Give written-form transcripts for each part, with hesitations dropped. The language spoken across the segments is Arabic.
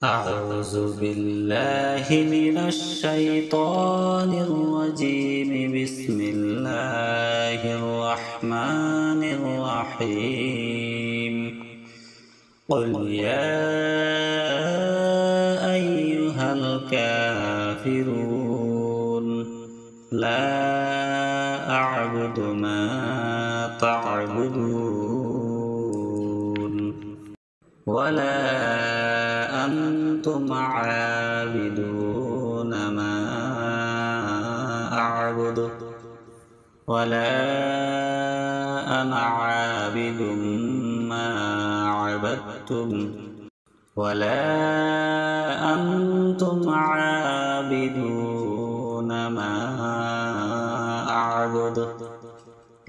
أعوذ بالله من الشيطان الرجيم. بسم الله الرحمن الرحيم. قل يا أيها الكافرون لا أعبد ما تعبدون ولا أنتم عابدون ما أعبد ولا أنا عابد ما عبدتم ولا أنتم عابدون ما أعبد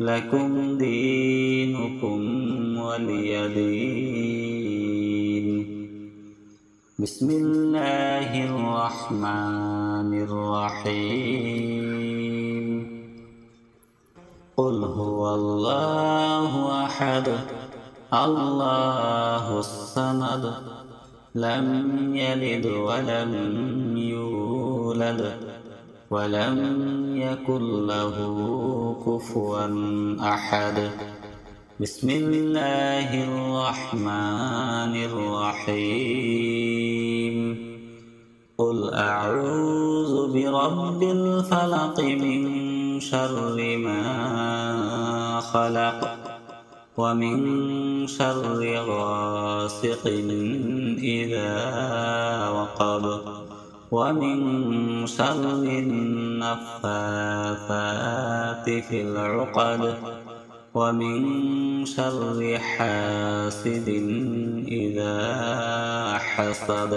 لكم دينكم ولي دين. بسم الله الرحمن الرحيم. قل هو الله أحد الله الصمد لم يلد ولم يولد ولم يكن له كفوا أحد. بسم الله الرحمن الرحيم. قل أعوذ برب الفلق من شر ما خلق ومن شر غاسق إذا وقب ومن شر النفاثات في العقد ومن شر حاسد إذا حسد.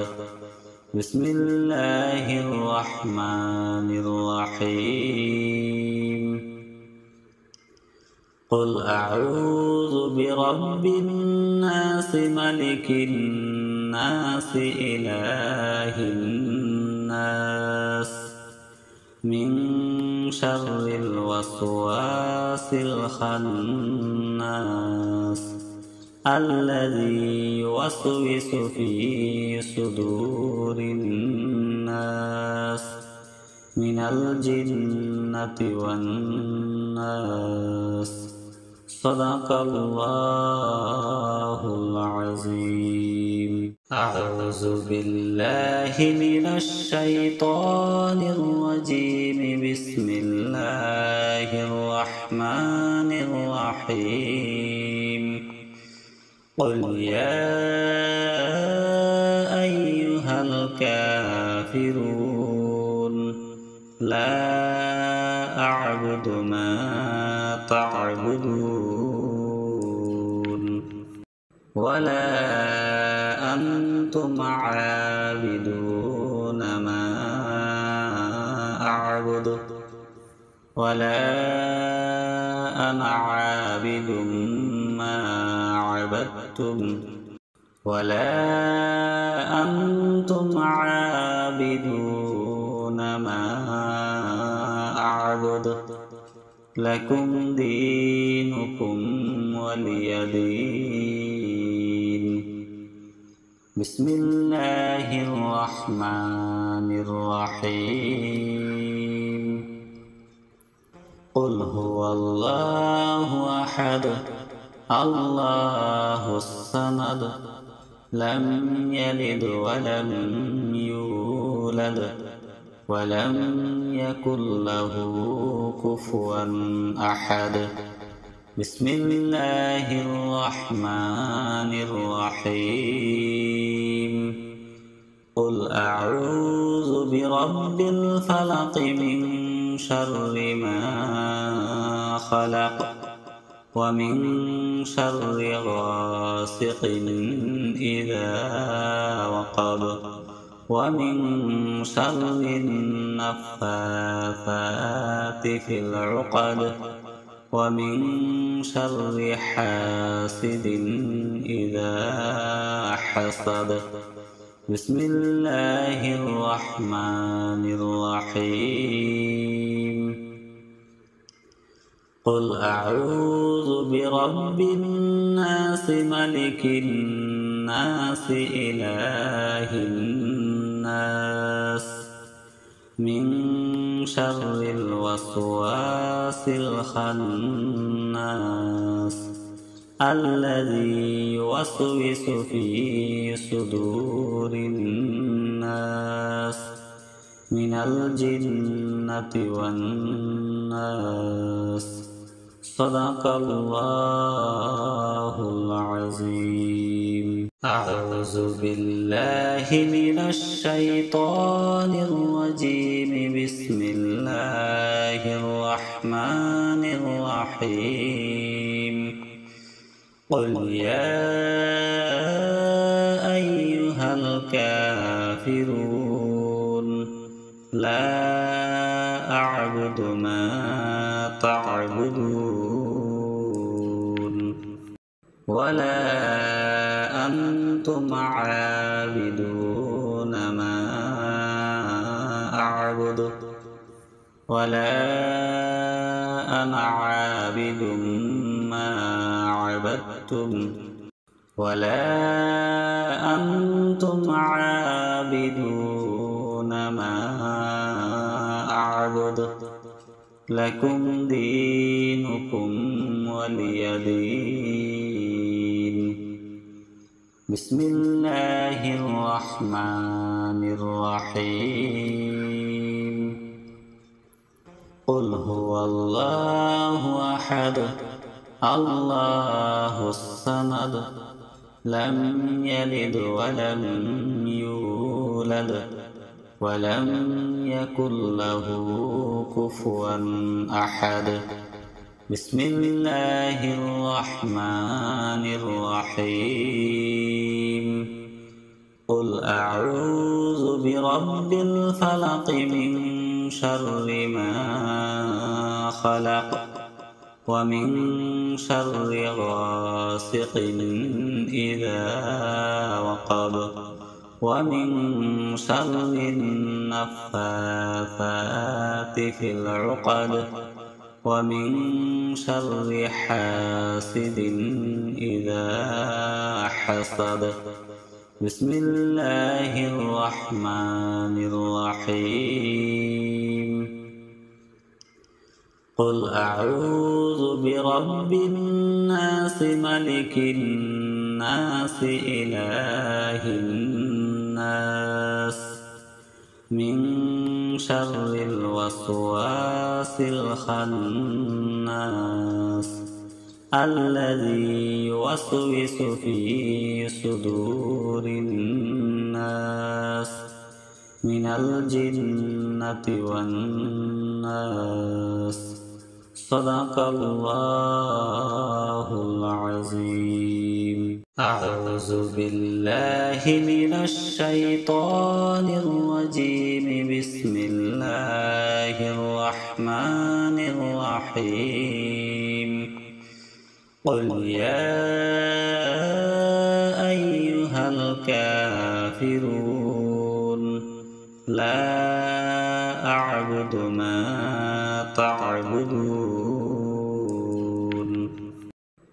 بسم الله الرحمن الرحيم. قل أعوذ برب الناس ملك الناس إله الناس من شر الوسواس الخناس الذي يوسوس في صدور الناس من الجنة والناس. صدق الله العظيم. أعوذ بالله من الشيطان الرجيم. بسم الله الرحمن الرحيم. قل يا أيها الكافرون لا أعبد ما تعبدون ولا أنتم عابدون ما أعبد ولا أنا عابد ما عبدتم ولا أنتم عابدون ما أعبد لكم دينكم ولي دين. بسم الله الرحمن الرحيم. قل هو الله أحد الله الصمد لم يلد ولم يولد ولم يكن له كفوا أحد. بسم الله الرحمن الرحيم. قل أعوذ برب الفلق من شر ما خلق ومن شر غاسق إذا وقب ومن شر النفاثات في العقد ومن شر حاسد إذا حسد. بسم الله الرحمن الرحيم. قل أعوذ برب الناس ملك الناس إله الناس شر الوسواس الخناس الذي يوسوس في صدور الناس من الجنة والناس. صدق الله العظيم. أعوذ بالله من الشيطان الرجيم. بسم الله الرحمن الرحيم. قل يا أيها الكافرون لا أعبد ما تعبدون ولا أنتم عابدون ما أعبد ولا أنا عابد ما عبدتم ولا أنتم عابدون ما أعبد. لكم دينكم ولي دين. بسم الله الرحمن الرحيم. قل هو الله أحد الله الصمد لم يلد ولم يولد ولم يكن له كفوا أحد. بسم الله الرحمن الرحيم. قل أعوذ برب الفلق من شر ما خلق ومن شر غاسق إذا وقب ومن شر النفاثات في العقد ومن شر حاسد إذا حسد. بسم الله الرحمن الرحيم. قل أعوذ برب الناس ملك الناس إله الناس من شر الوسواس الخناس الذي يوسوس في صدور الناس من الجنة والناس. صدق الله العظيم. أعوذ بالله من الشيطان الرجيم. بسم الله الرحمن الرحيم. قل يا أيها الكافرون لا أعبد ما تعبدون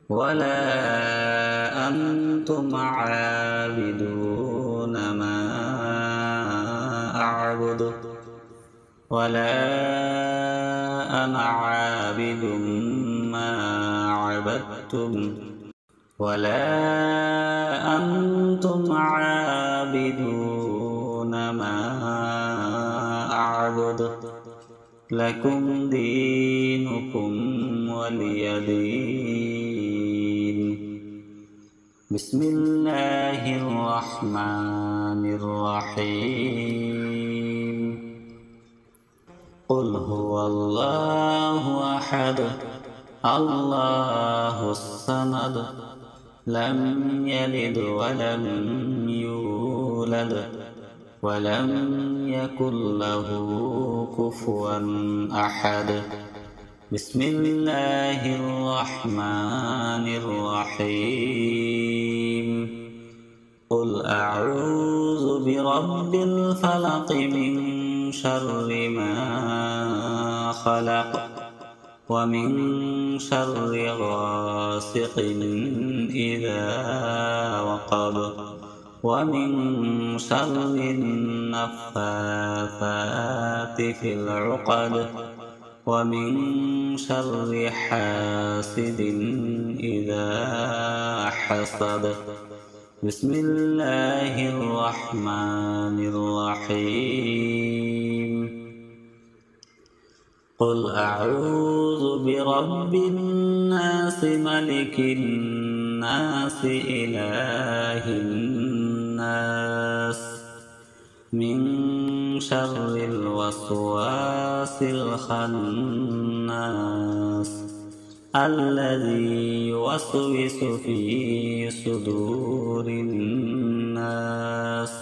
ولا أنتم عابدون ما أعبد ولا أنا عابد ما عبدتم ولا أنتم عابدون ما أعبد. لكم دينكم ولي دين. بسم الله الرحمن الرحيم. قل هو الله أحد الله الصمد لم يلد ولم يولد ولم يكن له كفوا أحد. بسم الله الرحمن الرحيم. قل أعوذ برب الفلق من شر ما خلق ومن شر غاسق إذا وقب ومن شر النفاثات في العقد ومن شر حاسد إذا حسد بسم الله الرحمن الرحيم قل أعوذ برب الناس ملك الناس إله الناس من شر الوسواس الخناس الذي يوسوس في صدور الناس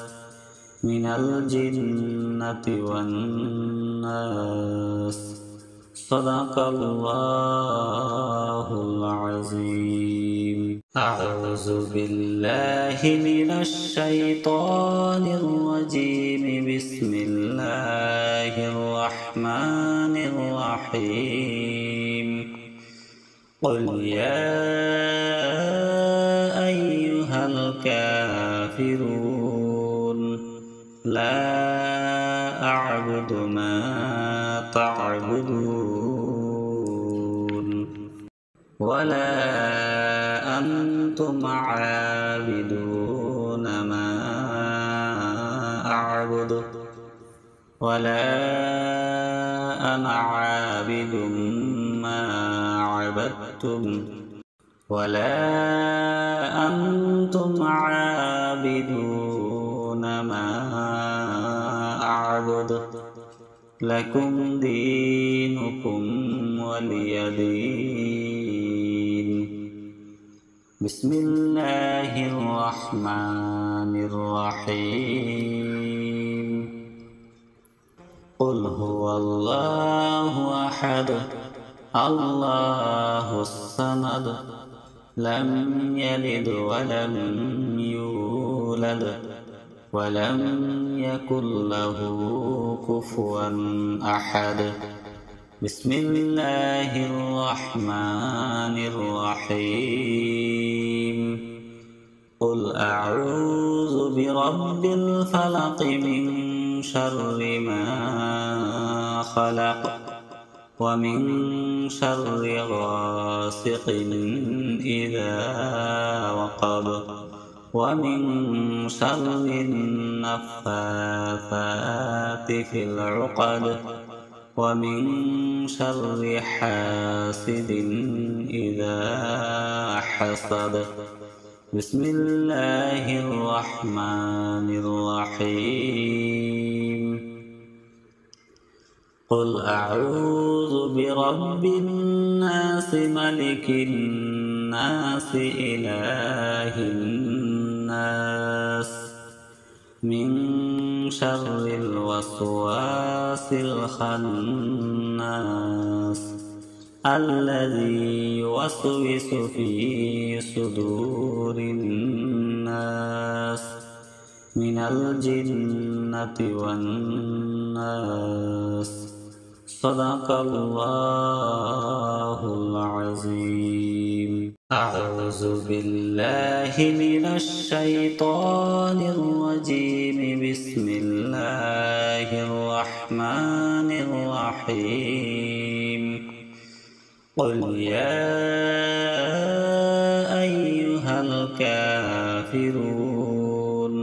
من الجنة والناس صدق الله العظيم. أعوذ بالله من الشيطان الرجيم. بسم الله الرحمن الرحيم. قل يا أيها الكافرون لا أعبد ما تعبدون ولا أنتم عابدون ما أعبد ولا أنا عابد ما عبدتم ولا أنتم عابدون ما أعبد لكم دينكم ولي دين. بسم الله الرحمن الرحيم. قل هو الله أحد الله الصمد لم يلد ولم يولد ولم يكن له كفوا أحد. بسم الله الرحمن الرحيم. قل أعوذ برب الفلق من شر ما خلق ومن شر غاسق إذا وقب ومن شر النفاثات في العقد ومن شر حاسد إذا حسد بسم الله الرحمن الرحيم. قل أعوذ برب الناس ملك الناس إله الناس من شر الوسواس الخناس الذي يوسوس في صدور الناس من الجنة والناس صدق الله العظيم. أعوذ بالله من الشيطان الرجيم. بسم الله الرحمن الرحيم. قل يا أيها الكافرون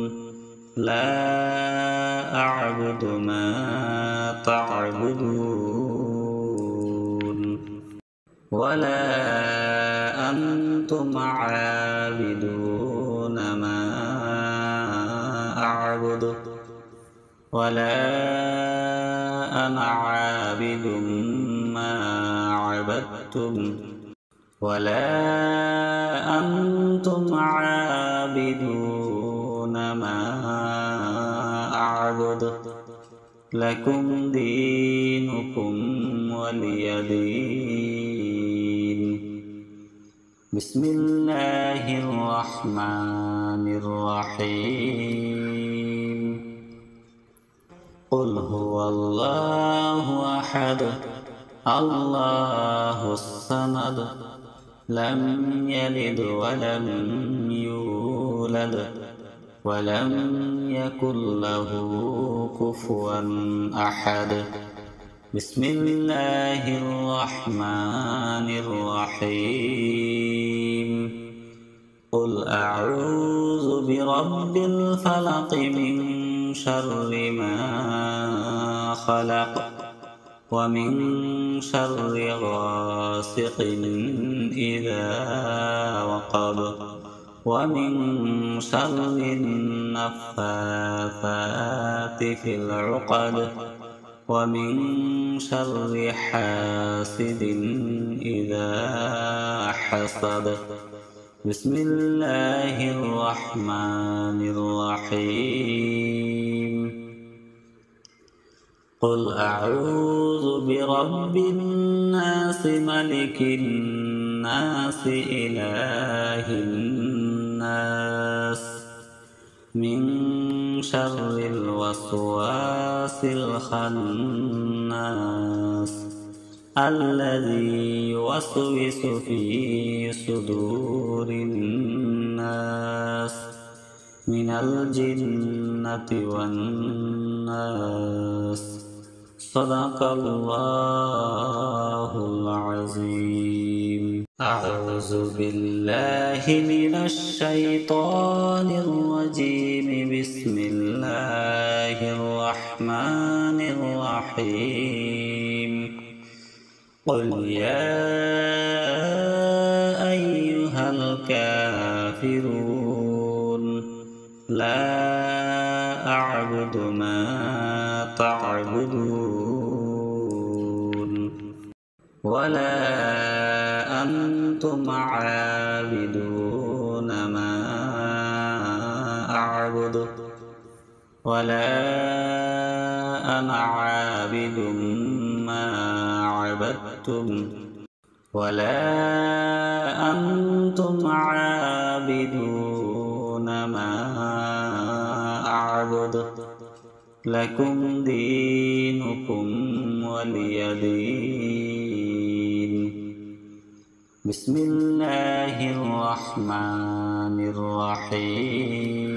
لا أعبد ما تعبدون ولا أنتم عابدون ما أعبد ولا أنا عابد ما عبدتم ولا أنتم عابدون ما أعبد لكم دينكم ولي دين. بسم الله الرحمن الرحيم. قل هو الله أحد الله الصمد لم يلد ولم يولد ولم يكن له كفوا أحد. بسم الله الرحمن الرحيم. قل أعوذ برب الفلق من شر ما خلق ومن شر غاسق إذا وقب ومن شر النفاثات في العقد ومن شر حاسد إذا حسد. بسم الله الرحمن الرحيم. قل أعوذ برب الناس ملك الناس إله الناس من شر الوسواس الخناس الذي يوسوس في صدور الناس من الجنة والناس. صدق الله العظيم. أعوذ بالله من الشيطان الرجيم. بسم الله الرحمن الرحيم. قل يا أيها الكافرون لا أعبد ما تعبدون ولا أنتم عابدون ما أعبد ولا أنا عابد ما عبدتم ولا أنتم عابدون ما أعبد. لكم دينكم ولي دين. بسم الله الرحمن الرحيم.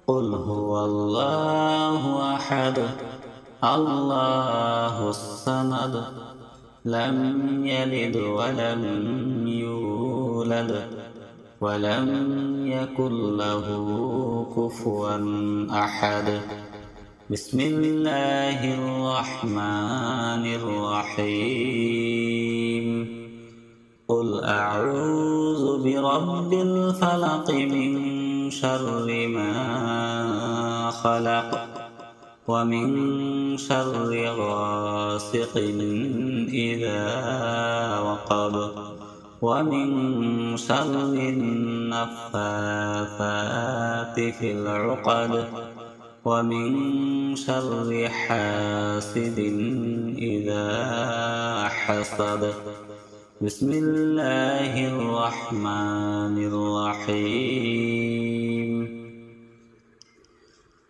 قل هو الله أحد الله الصمد لم يلد ولم يولد ولم يكن له كفوا أحد. بسم الله الرحمن الرحيم. قل أعوذ برب الفلق من شر ما خلق ومن شر غاسق إذا وقب ومن شر النفاثات في العقد ومن شر حاسد إذا حسد. بسم الله الرحمن الرحيم.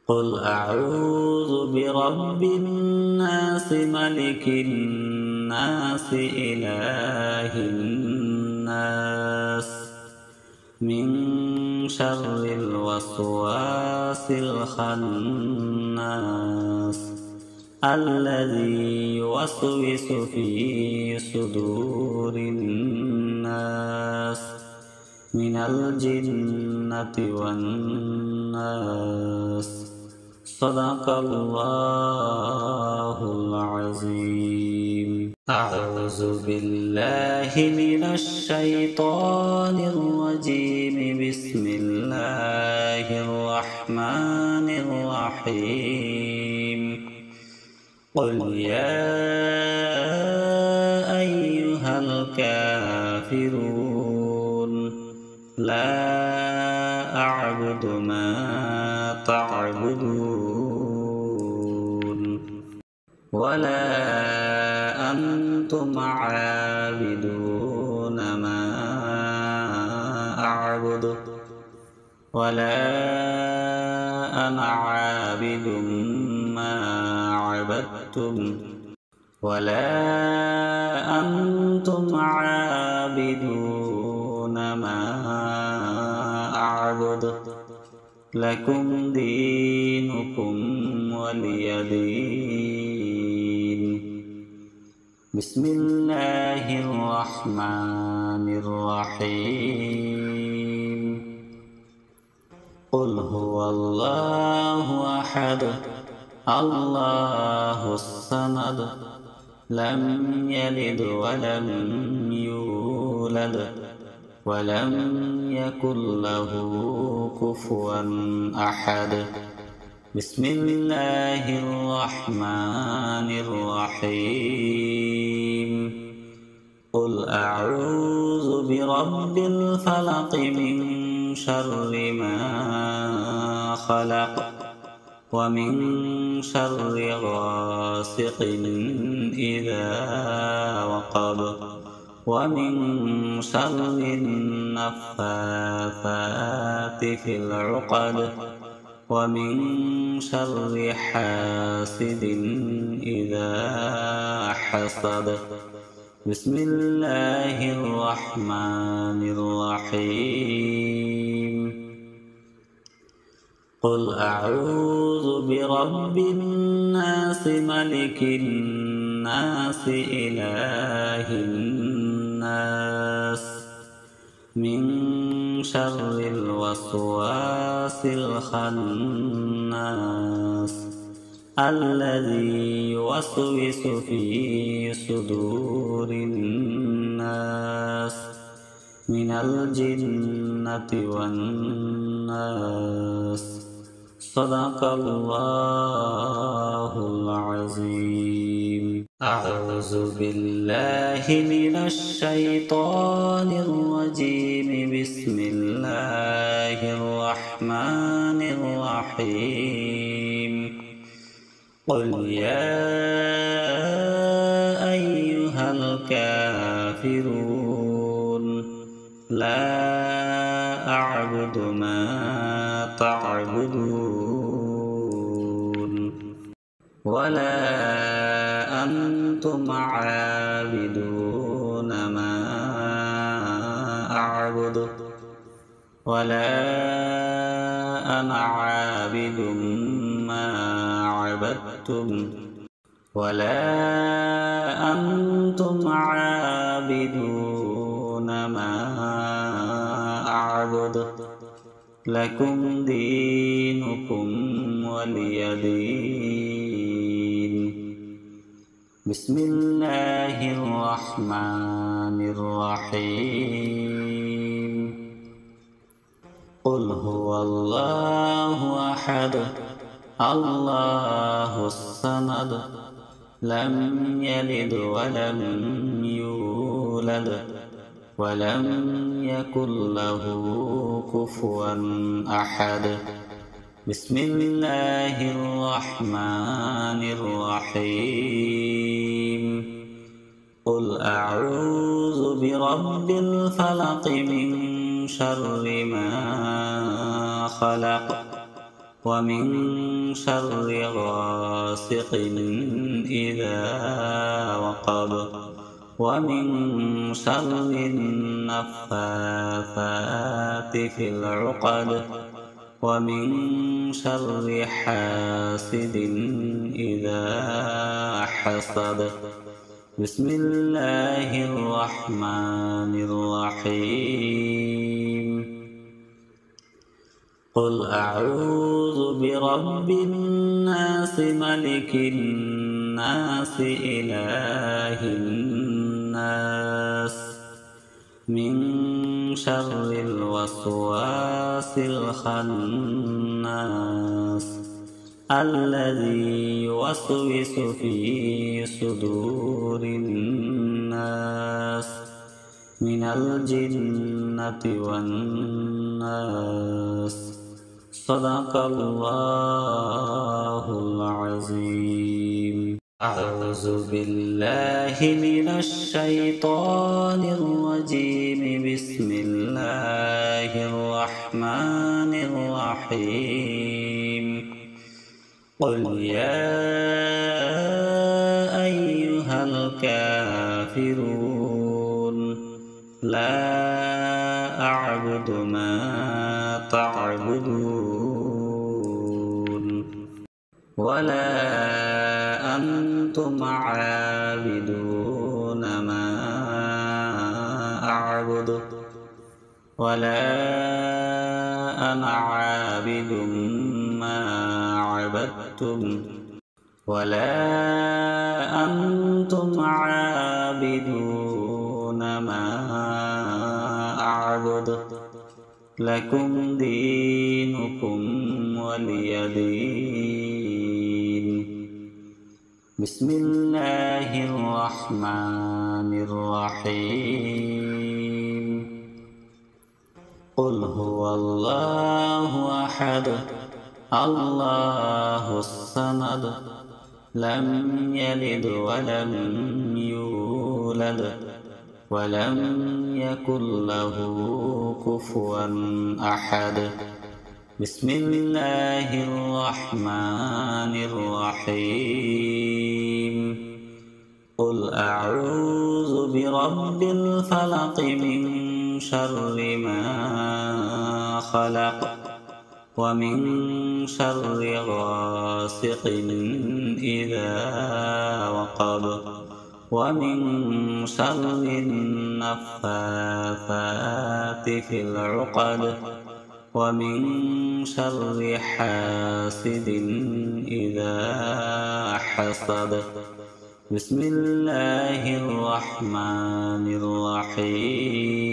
قل أعوذ برب الناس ملك الناس إله الناس من شر الوسواس الخناس الذي يوسوس في صدور الناس من الجنة والناس. صدق الله العظيم. أعوذ بالله من الشيطان الرجيم. بسم الله الرحمن الرحيم. قل يا أيها الكافرون لا أعبد ما تعبدون ولا أنتم عابدون ما أعبد ولا أنا عابد ما عبدتم ولا أنتم عابدون ما أعبد. أعبد لكم دينكم ولي دين. بسم الله الرحمن الرحيم. قل هو الله أحد الله الصمد لم يلد ولم يولد ولم يكن له كفوا أحد. بسم الله الرحمن الرحيم. قل أعوذ برب الفلق من شر ما خلق ومن شر غاسق إذا وقب ومن شر النفاثات في العقد ومن شر حاسد إذا حسد. بسم الله الرحمن الرحيم. قل أعوذ برب الناس ملك الناس إله الناس من شر الوسواس الخناس الذي يوسوس في صدور الناس من الجنة والناس. صدق الله العظيم. أعوذ بالله من الشيطان الرجيم. بسم الله الرحمن الرحيم. قل يا أيها الكافرون لا أعبد ما تعبدون ولا أنتم عابدون ما أعبد ولا أنا عابد ما عبدتم ولا أنتم عابدون ما أعبد لكم دينكم ولي دين. بسم الله الرحمن الرحيم. قل هو الله أحد الله الصمد لم يلد ولم يولد ولم يكن له كفوا أحد. بسم الله الرحمن الرحيم. قل أعوذ برب الفلق من شر ما خلق ومن شر غاسق إذا وقب ومن شر النفاثات في العقد ومن شر حاسد إذا حسد. بسم الله الرحمن الرحيم. قل أعوذ برب الناس ملك الناس إله الناس من شر الوسواس الخناس الذي يوسوس في صدور الناس من الجنة والناس. صدق الله العظيم. أعوذ بالله من الشيطان الرجيم. بسم الله الرحمن الرحيم. قل يا أيها الكافرون لا أعبد ما تعبدون ولا أنتم عابدون ما أعبد ولا أنا عابد ما عبدتم ولا أنتم عابدون ما أعبد لكم دينكم ولي دين. بسم الله الرحمن الرحيم. قل هو الله أحد الله الصمد لم يلد ولم يولد ولم يكن له كفوا أحد. بسم الله الرحمن الرحيم. قل أعوذ برب الفلق من شر ما خلق ومن شر غاسق إذا وقب ومن شر النفاثات في العقد ومن شر حاسد إذا حسد. بسم الله الرحمن الرحيم.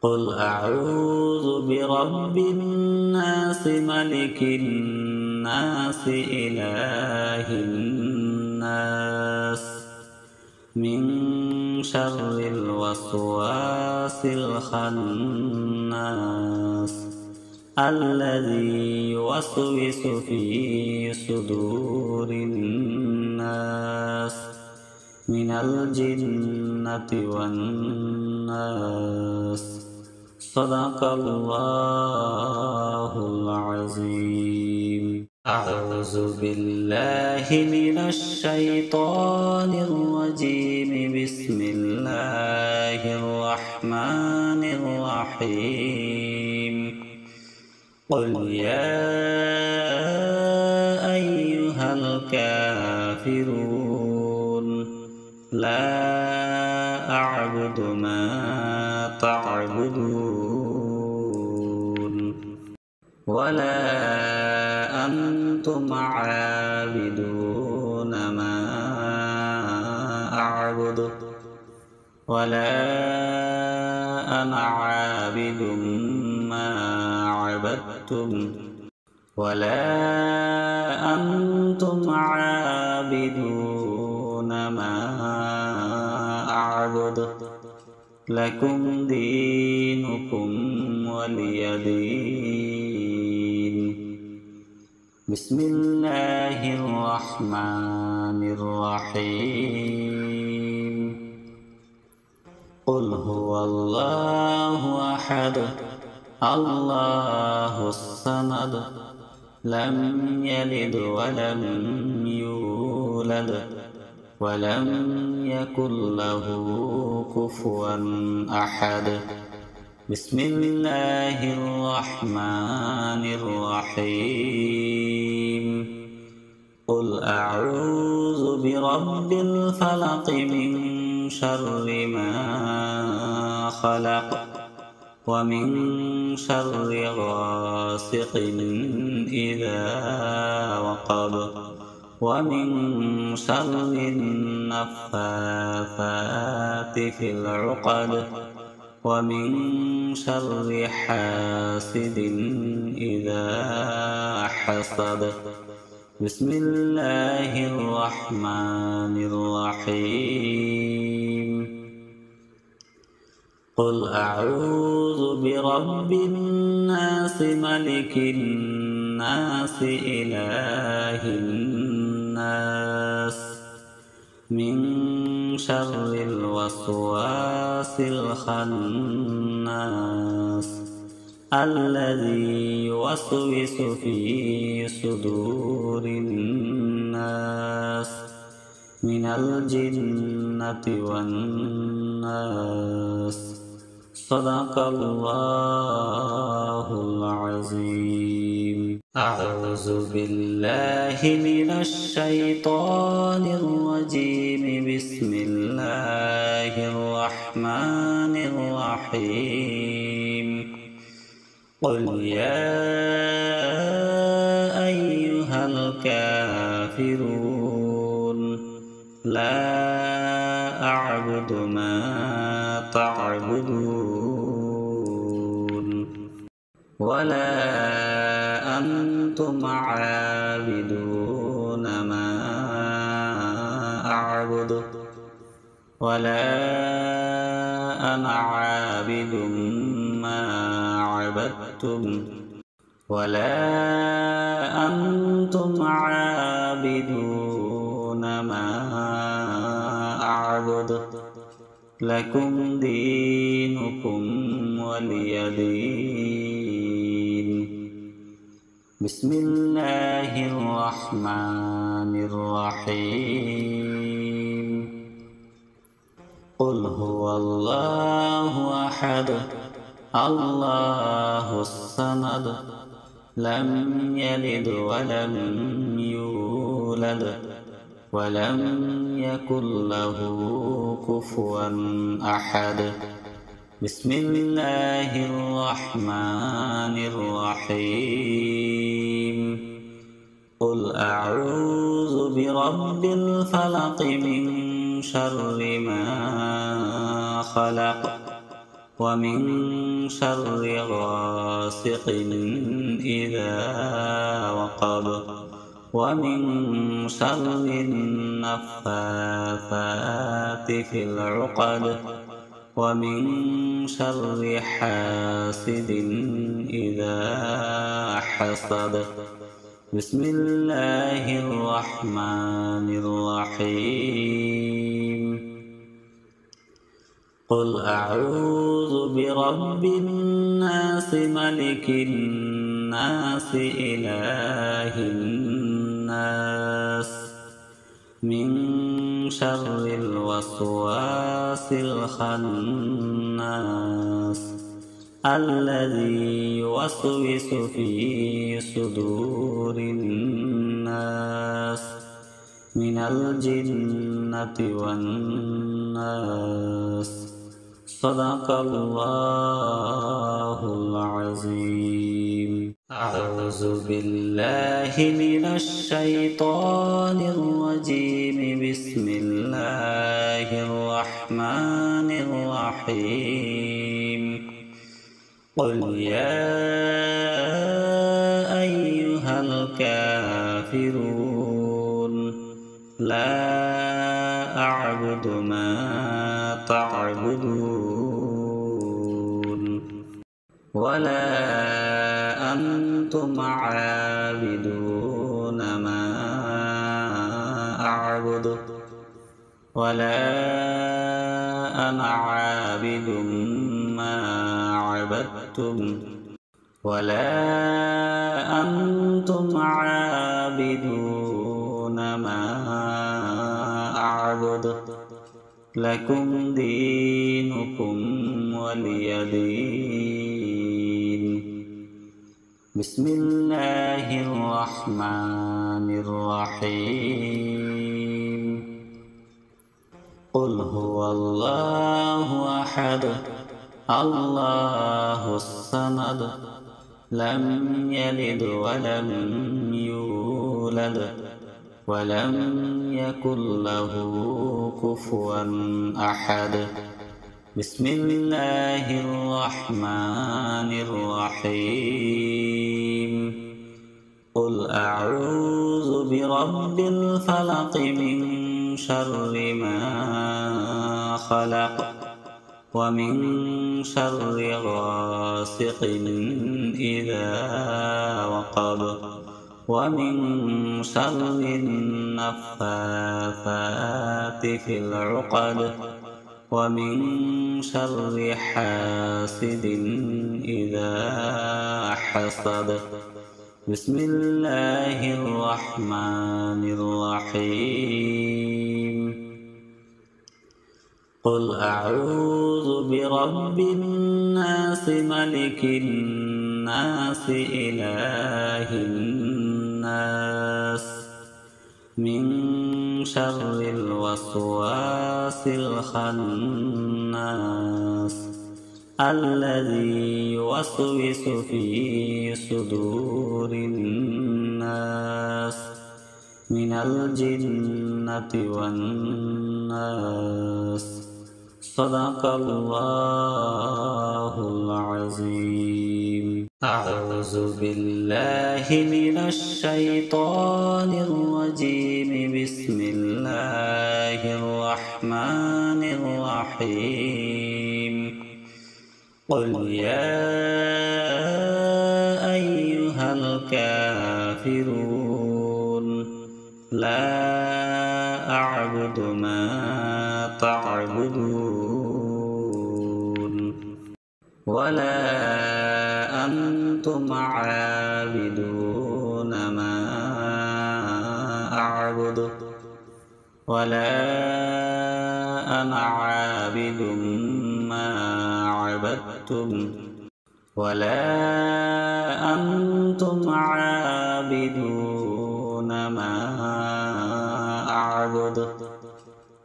قل أعوذ برب الناس ملك الناس إله الناس من شر الوسواس الخناس الذي يوسوس في صدور الناس من الجنة والناس. صدق الله العظيم. أعوذ بالله من الشيطان الرجيم. بسم الله الرحمن الرحيم. قل يا أيها الكافرون لا أعبد ما تعبدون ولا أنتم عابدون ما أعبد ولا أنا عابد ما عبدتم ولا أنتم عابدون ما أعبد لكم دينكم ولي دين. بسم الله الرحمن الرحيم. قل هو الله أحد الله الصمد لم يلد ولم يولد ولم يكن له كفوا أحد. بسم الله الرحمن الرحيم. قل أعوذ برب الفلق من شر ما خلق ومن شر غاسق إذا وقب ومن شر النفاثات في العقد ومن شر حاسد إذا حسد. بسم الله الرحمن الرحيم. قل أعوذ برب الناس ملك الناس إله الناس من شر الوسواس الخناس الذي يوسوس في صدور الناس من الجنة والناس. صدق الله العظيم. أعوذ بالله من الشيطان الرجيم. بسم الله الرحمن الرحيم. قل يا أيها الكافرون لا أعبد ما تعبدون ولا أنتم عابدون ما أعبد ولا أنا عابد ما عبدتم ولا أنتم عابدون ما أعبد لكم دينكم ولي دين. بسم الله الرحمن الرحيم. قل هو الله أحد الله الصمد لم يلد ولم يولد ولم يكن له كفوا أحد. بسم الله الرحمن الرحيم. قل أعوذ برب الفلق من شر ما خلق ومن شر غاسق إذا وقب ومن شر النفاثات في العقد ومن شر حاسد إذا حسد. بسم الله الرحمن الرحيم. قل أعوذ برب الناس ملك الناس إله الناس من شر الوسواس الخناس الذي يوسوس في صدور الناس من الجنة والناس. صدق الله العظيم. أعوذ بالله من الشيطان الرجيم. بسم الله الرحمن الرحيم. قل يا أيها الكافرون لا أعبد ما تعبدون ولا أنتم عابدون ما أعبد ولا أنا عابد ما عبدتم ولا أنتم عابدون ما أعبد لكم دينكم ولي دين. بسم الله الرحمن الرحيم. قل هو الله أحد الله الصمد لم يلد ولم يولد ولم يكن له كفوا أحد. بسم الله الرحمن الرحيم. قل أعوذ برب الفلق من شر ما خلق ومن شر غاسق إذا وقب ومن شر النفاثات في العقد ومن شر حاسد إذا حسد. بسم الله الرحمن الرحيم. قل أعوذ برب الناس ملك الناس الناس إله الناس من شر الوسواس الخناس الذي يوسوس في صدور الناس من الجنة والناس. صدق الله العظيم. أعوذ بالله من الشيطان الرجيم. بسم الله الرحمن الرحيم. قل يا أيها الكافرون لا أعبد ما تعبدون ولا أنتم عابدون ما أعبد ولا أنا عابد ما عبدتم ولا أنتم عابدون ما أعبد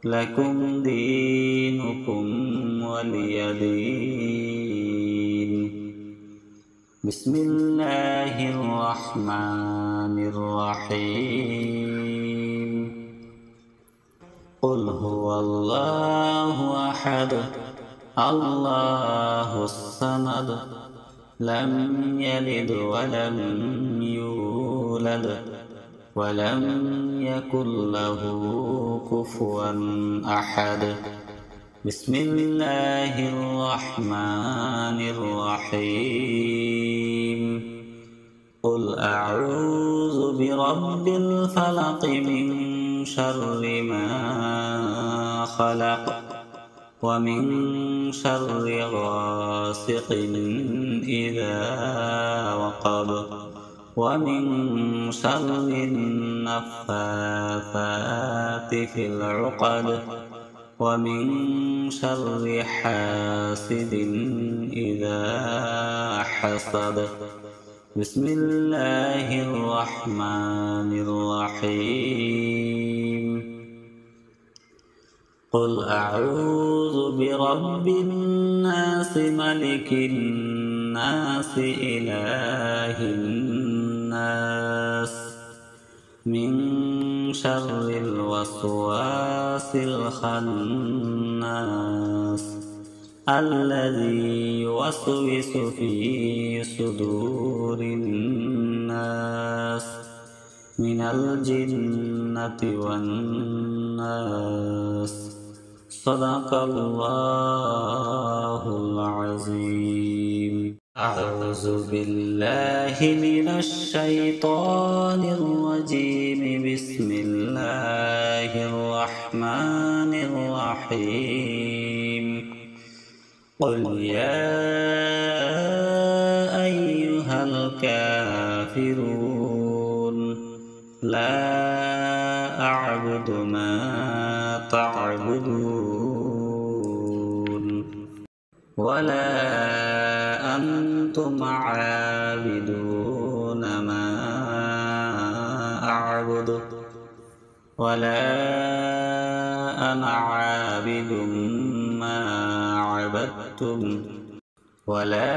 لكم دينكم ولي دين. بسم الله الرحمن الرحيم. قل هو الله أحد الله الصمد لم يلد ولم يولد ولم يكن له كفوا أحد. بسم الله الرحمن الرحيم. قل أعوذ برب الفلق من شر ما خلق ومن شر غاسق إذا وقب ومن شر النفاثات في العقد ومن شر حاسد إذا حسد. بسم الله الرحمن الرحيم. قل أعوذ برب الناس ملك الناس إله الناس من شر الوسواس الخناس الذي يوسوس في صدور الناس من الجنة والناس. صدق الله العظيم. أعوذ بالله من الشيطان الرجيم. بسم الله الرحمن الرحيم. قل يا أيها الكافرون لا أعبد ما تعبدون ولا أنتم عابدون ما أعبد ولا أنا عابد ما عبدتم ولا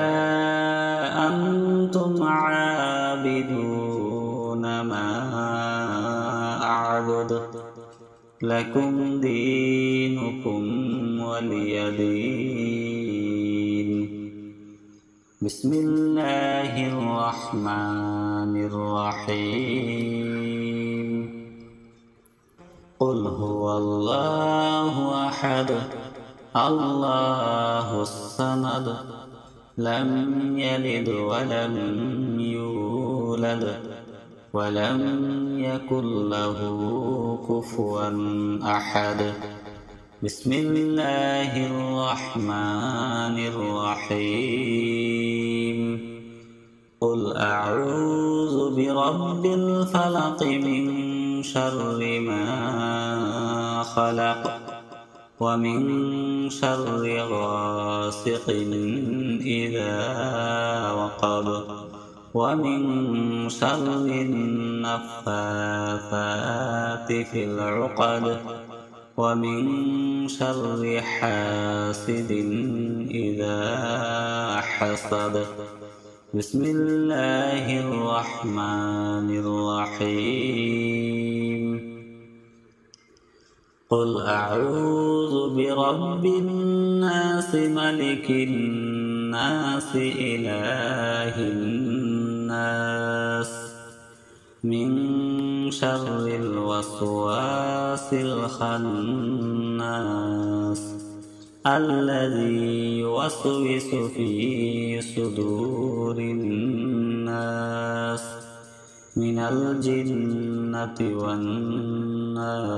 أنتم عابدون ما أعبد لكم دينكم ولي دين. بسم الله الرحمن الرحيم. قل هو الله أحد الله الصمد لم يلد ولم يولد ولم يكن له كفوا أحد. بسم الله الرحمن الرحيم. قل أعوذ برب الفلق من شر ما خلق ومن شر غاسق إذا وقب ومن شر النفاثات في العقد ومن شر حاسد إذا حسد بسم الله الرحمن الرحيم قل أعوذ برب الناس ملك الناس إله الناس من شر الوسواس الخناس الذي يوسوس في صدور الناس من الجنة والناس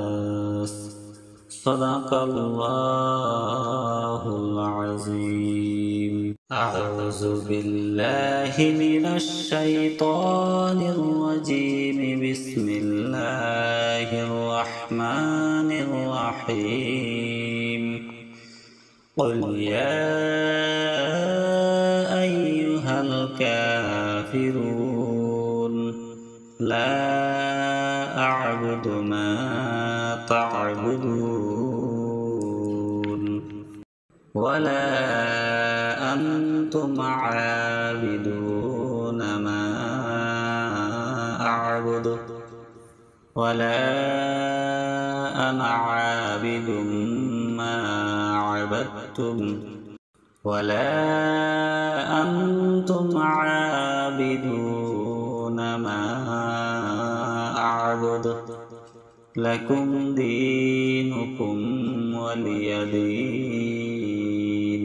صدق الله العظيم. أعوذ بالله من الشيطان الرجيم. بسم الله الرحمن الرحيم. قل يا أيها الكافرون لا أعبد ما تعبدون ولا أنتم عابدون ما أعبد ولا أنا عابد ما عبدتم ولا أنتم عابدون ما أعبد لكم دينكم ولي دين.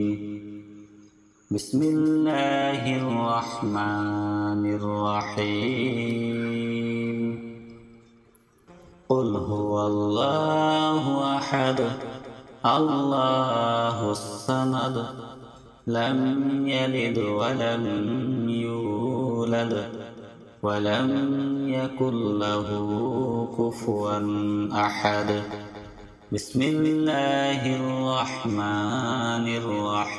بسم الله الرحمن الرحيم. قل هو الله أحد الله الصمد لم يلد ولم يولد ولم يكن له كفوا أحد. بسم الله الرحمن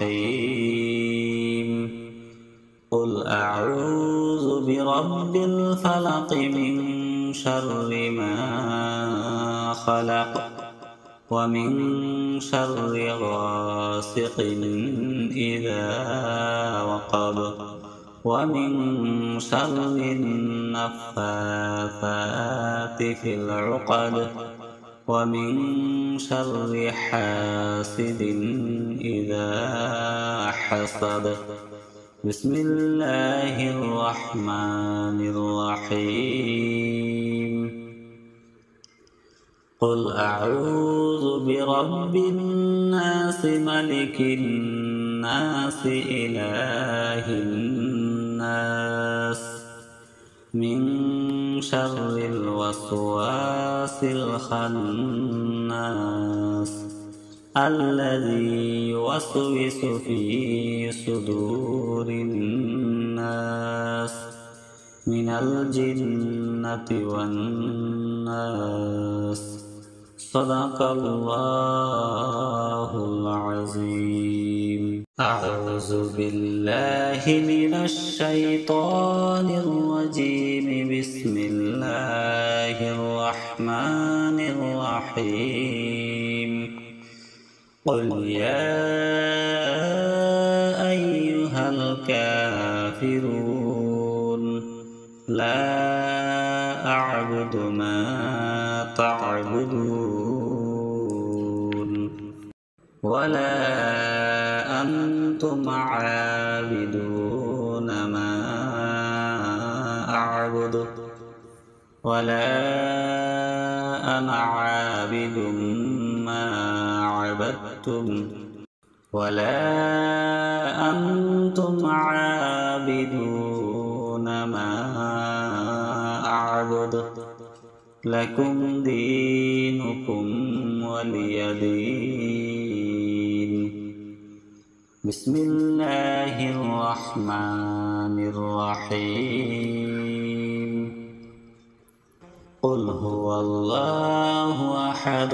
الرحيم. قل أعوذ برب الفلق من شر ما خلق ومن شر غاسق إذا وقب ومن شر النفاثات في العقد ومن شر حاسد إذا حسد بسم الله الرحمن الرحيم. قل أعوذ برب الناس ملك الناس إله الناس من شر الوسواس الخناس الذي يوسوس في صدور الناس من الجنة والناس صدق الله العظيم. أعوذ بالله من الشيطان الرجيم. بسم الله الرحمن الرحيم. قل يا أيها الكافرون لا أعبد ما تعبدون ولا أنتم عابدون ما أعبد ولا أنا عابد ما عبدتم ولا أنتم عابدون ما أعبد لكم دينكم ولي دين. بسم الله الرحمن الرحيم. قل هو الله أحد